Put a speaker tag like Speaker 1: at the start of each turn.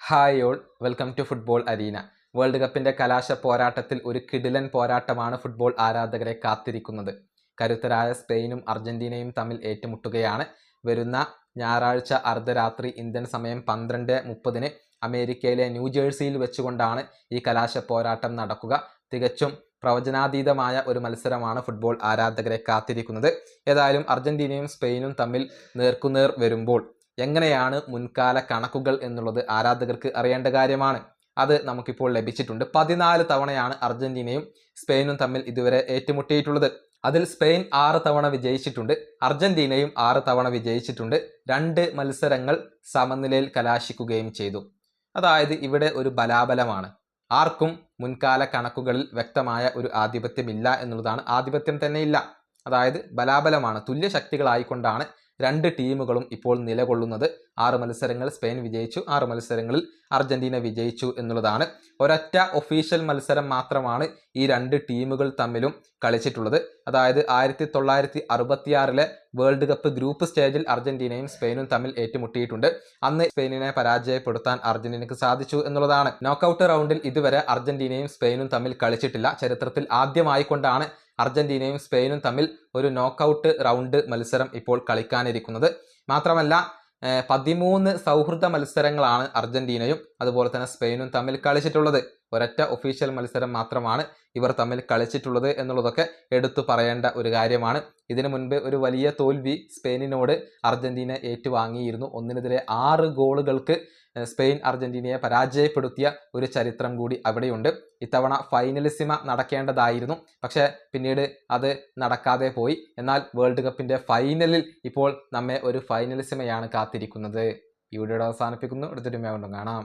Speaker 1: Hi all, welcome to football arena. World കപ്പിന്റെ കലാശ പോരാട്ടത്തിൽ ഒരു കിടിലൻ പോരാട്ടമാണ് ഫുട്ബോൾ ആരാധകരെ കാത്തിരിക്കുന്നത്. കരുത്തരായ സ്പെയിനും അർജന്റീനയും തമ്മിൽ ഏറ്റുമുട്ടുകയാണ്. വരുന്ന ഞായറാഴ്ച അർദ്ധരാത്രി ഇന്ത്യൻ സമയം 12:30 അമേരിക്കയിലെ ന്യൂജേഴ്സിയിൽ വെച്ചുകൊണ്ടാണ് ഈ കലാശ പോരാട്ടം നടക്കുക. തികച്ചും പ്രവചനാതീതമായ ഒരു മത്സരമാണ് ഫുട്ബോൾ ആരാധകരെ കാത്തിരിക്കുന്നത്. ഏതായാലും അർജന്റീനയും സ്പെയിനും തമ്മിൽ നേർക്കുനേർ വരുമ്പോൾ എങ്ങനെയാണ് മുൻകാല കണക്കുകൾ എന്നുള്ളത് ആരാധകർക്ക് അറിയേണ്ട കാര്യമാണ്. അത് നമുക്കിപ്പോൾ ലഭിച്ചിട്ടുണ്ട്. 14 തവണയാണ് അർജന്റീനയും സ്പെയിനും തമ്മിൽ ഇതുവരെ ഏറ്റുമുട്ടിയിട്ടുള്ളത്. അതിൽ സ്പെയിൻ 6 തവണ വിജയിച്ചിട്ടുണ്ട്, അർജന്റീനയും 6 തവണ വിജയിച്ചിട്ടുണ്ട്. 2 മത്സരങ്ങൾ സമനിലയിൽ കലാശിക്കുകയും ചെയ്തു. അതായത് ഇവിടെ ഒരു ബലാബലമാണ്. ആർക്കും മുൻകാല കണക്കുകളിൽ വ്യക്തമായ ഒരു ആധിപത്യമില്ല എന്നുള്ളതാണ്. ആധിപത്യം തന്നെ ഇല്ല, അതായത് ബലാബലമാണ്. തുല്യ ശക്തികളായിക്കൊണ്ടാണ് 2 ടീമുകളും ഇപ്പോൾ നിലകൊള്ളുന്നത്. 6 മത്സരങ്ങൾ സ്പെയിൻ വിജയിച്ചു, 6 മത്സരങ്ങളിൽ അർജന്റീന വിജയിച്ചു എന്നുള്ളതാണ്. ഒരൊറ്റ ഒഫീഷ്യൽ മത്സരം മാത്രമാണ് ഈ 2 ടീമുകൾ തമ്മിലും കളിച്ചിട്ടുള്ളത്. അതായത് 1966 വേൾഡ് കപ്പ് ഗ്രൂപ്പ് സ്റ്റേജിൽ അർജന്റീനയും സ്പെയിനും തമ്മിൽ ഏറ്റുമുട്ടിയിട്ടുണ്ട്. അന്ന് സ്പെയിനിനെ പരാജയപ്പെടുത്താൻ അർജന്റീനയ്ക്ക് സാധിച്ചു എന്നുള്ളതാണ്. നോക്കൌട്ട് റൗണ്ടിൽ ഇതുവരെ അർജന്റീനയും സ്പെയിനും തമ്മിൽ കളിച്ചിട്ടില്ല. ചരിത്രത്തിൽ ആദ്യമായിക്കൊണ്ടാണ് അർജന്റീനയും സ്പെയിനും തമ്മിൽ ഒരു നോക്കൌട്ട് റൗണ്ട് മത്സരം ഇപ്പോൾ കളിക്കാനിരിക്കുന്നത്. മാത്രമല്ല 13 സൗഹൃദ മത്സരങ്ങളാണ് അർജന്റീനയും അതുപോലെ തന്നെ സ്പെയിനും തമ്മിൽ കളിച്ചിട്ടുള്ളത്. ഒരൊറ്റ ഒഫീഷ്യൽ മത്സരം മാത്രമാണ് ഇവർ തമ്മിൽ കളിച്ചിട്ടുള്ളത് എന്നുള്ളതൊക്കെ എടുത്തു പറയേണ്ട ഒരു കാര്യമാണ്. ഇതിനു മുൻപ് ഒരു വലിയ തോൽവി സ്പെയിനിനോട് അർജന്റീന ഏറ്റുവാങ്ങിയിരുന്നു. 1-6 ഗോളുകൾക്ക് സ്പെയിൻ അർജന്റീനയെ പരാജയപ്പെടുത്തിയ ഒരു ചരിത്രം കൂടി അവിടെയുണ്ട്. ഇത്തവണ ഫൈനലിസിമ നടക്കേണ്ടതായിരുന്നു, പക്ഷേ പിന്നീട് അത് നടക്കാതെ പോയി. എന്നാൽ വേൾഡ് കപ്പിന്റെ ഫൈനലിൽ ഇപ്പോൾ നമ്മെ ഒരു ഫൈനലിസിമയാണ് കാത്തിരിക്കുന്നത്. ഈ വീഡിയോ അവസാനിപ്പിക്കുന്നു. അടുത്തൊരു വീഡിയോ കാണാം.